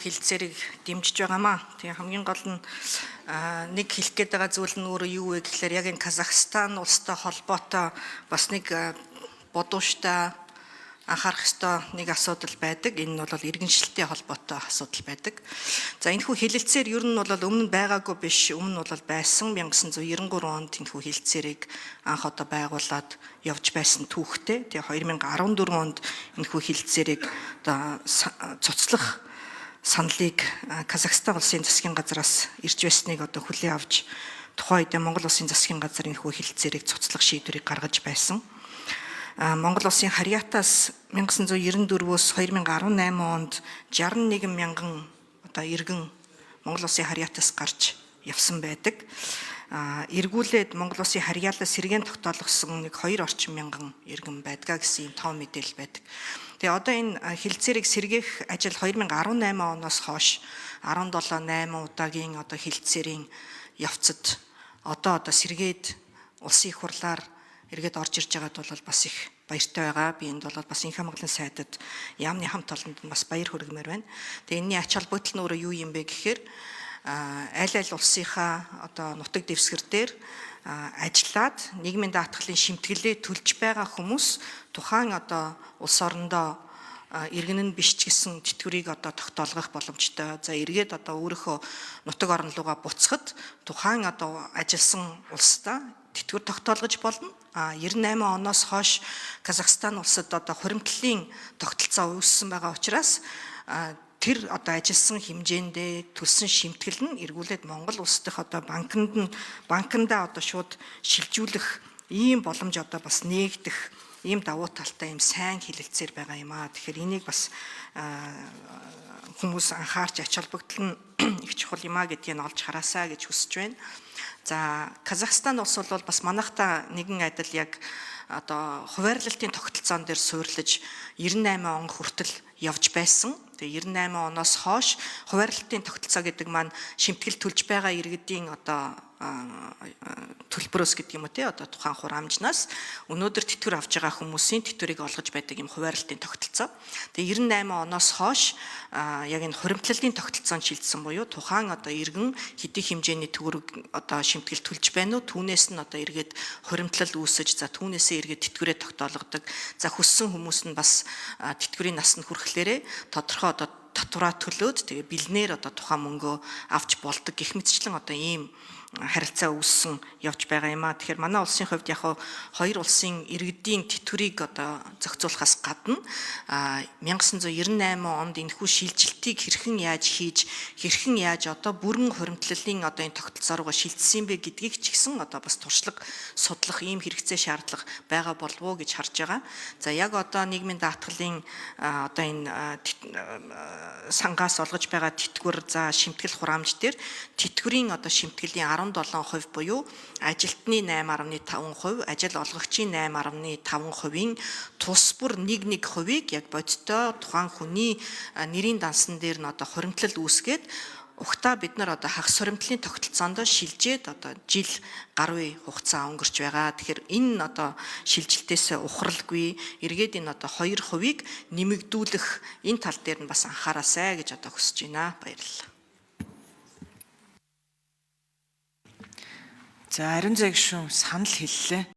Хилцээрийг дэмжиж байгаамаа. Тэгээ хамгийн гол нь нэг хэлэх гээд байгаа зүйл нь өөрөө юу вэ гэхээр яг энэ Казахстан улстай холбоотой бас нэг бодууштай анхаарах ёстой нэг асуудал байдаг. Энэ нь бол иргэншилтэй холбоотой асуудал байдаг. За энэхүү хэлэлцээр ер нь бол өмнө байгаагүй биш, өмнө нь бол байсан 1993 онд энэхүү хэлэлцээрийг анх одоо байгуулад явж байсан түүхтэй. Тэгээ 2014 онд энэхүү хэлэлцээрийг одоо цуцлах саналыг Казахстан улсын засгийн газраас ирж байсныг одоо хүлээн авч тухайн үед Монгол улсын засгийн газар энэхүү хэлэлцээрийг цуцлах шийдвэрийг гаргаж байсан. Монгол улсын харьяатаас 1994-өөс 2018 онд 61 мянган одоо иргэн Монгол улсын харьяатаас гарч явсан байдаг. Эргүүлээд Монгол улсын харьяалаас сэргээн тогтоолгосон нэг 2 орчим мянган иргэн байдгаа гэсэн юм том мэдээлэл байдаг. Тэгээ одоо энэ хэлэлцээрийг сэргээх ажил 2018 оноос хойш 17-8 удаагийн одоо хэлэлцээрийн явцад одоо сэргээд улсын их хурлаар эргээд орж ирж байгаад бол бас их баяртай байгаа. Би энд бол бас Инх хамгааллын сайдад яамны хамт олонд бас баяр хүргэмээр байна. Тэгээ энэний ач холбогдол нь өөрөө юу юм бэ гэхээр аль улсынхаа одоо нутаг дэвсгэр дээр ажиллаад нийгмийн даатгалын шимтгэлээ төлж байгаа хүмүүс тухайн одоо улс орондоо иргэн нь биш ч гэсэн тэтгэврийг одоо тогтоолгох боломжтой. За эргээд одоо өөрийнхөө нутаг орон руугаа буцахад тухайн одоо ажилласан улсдаа тэтгэвэр тогтоолгож болно. 98 оноос хойш Казахстан улсад одоо хуримтлалын тогтолцоо үүссэн байгаа учраас тэр одоо ажилласан хэмжээндээ төлсөн шимтгэл нь эргүүлээд Монгол улс дахь одоо банкндаа одоо шууд шилжүүлэх ийм боломж одоо бас нээгдэх ийм давуу талтай ийм сайн хэлэлцээр байгаа юм аа. Тэгэхээр энийг бас хүмүүс анхаарч ач холбогдол нь их чухал юм аа гэдгийг нь олж хараасаа гэж хүсэж байна. За Казахстан улс бол бас манайхтай нэгэн адил яг одоо хуваарлалтын тогтолцоон дээр суурилж 98 он хүртэл явж байсан. Тэгээ 98 оноос хойш хуваарлалтын тогтолцоо гэдэг маань шимтгэл төлж байгаа иргэдийн одоо төлбөрөөс гэдэг юм уу те одоо тухайн хураамжнаас өнөөдөр тэтгэвэр авч байгаа хүмүүсийн тэтгэврийг олгож байдаг юм хуваарлалтын тогтолцоо. Тэгээ 98 оноос хойш яг энэ хуримтлалын тогтолцоонд шилжсэн буюу тухайн одоо иргэн хэдий хэмжээний төгрөг одоо шимтгэл төлж байна уу түүнээс нь одоо эргээд хуримтлал үүсэж за түүнээсээ эргээд тэтгэврээ тогтоолгодог. За хүссэн хүмүүс нь бас тэтгэврийн насанд хүрэхлээрээ тодорхой одоо татвараа төлөөд тэгээ бэлнээр одоо тухайн мөнгөө авч болдог гэх мэтчлэн одоо ийм харилцаа үүссэн явж байгаа юм аа. Тэгэхээр манай улсын хувьд яг хоёр улсын иргэдийн тэтгэврийг одоо зохицуулахаас гадна 1998 онд энэхүү шилжилтийг хэрхэн яаж одоо бүрэн хуримтлалын одоо энэ тогтолцоо руугаа шилжсэн бэ гэдгийг ч гэсэн одоо бас туршлага судлах ийм хэрэгцээ шаардлага байгаа болов уу гэж харж байгаа. За яг одоо нийгмийн даатгалын одоо энэ сангаас олгож байгаа тэтгэвэр за шимтгэл хураамж дээр тэтгэврийн одоо шимтгэлийн 17% буюу ажилтны 8.5%, ажил олгогчийн 8.5%-ийн тус бүр 1%-ийг яг бодиттой тухайн хүний нэрийн дансан дээр нь одоо хуримтлал үүсгээд ухта бид нар одоо хагас хуримтлалын тогтолцоонд шилжээд одоо жил гаруй хугацаа өнгөрч байгаа. Тэгэхээр энэ одоо шилжилтээс ухралгүй эргээд энэ одоо 2%-ийг нэмэгдүүлэх энэ тал дээр нь бас анхаараасай гэж одоо хүсэж байна. Баярлалаа. За ариун зай гишүүн санал хэллээ.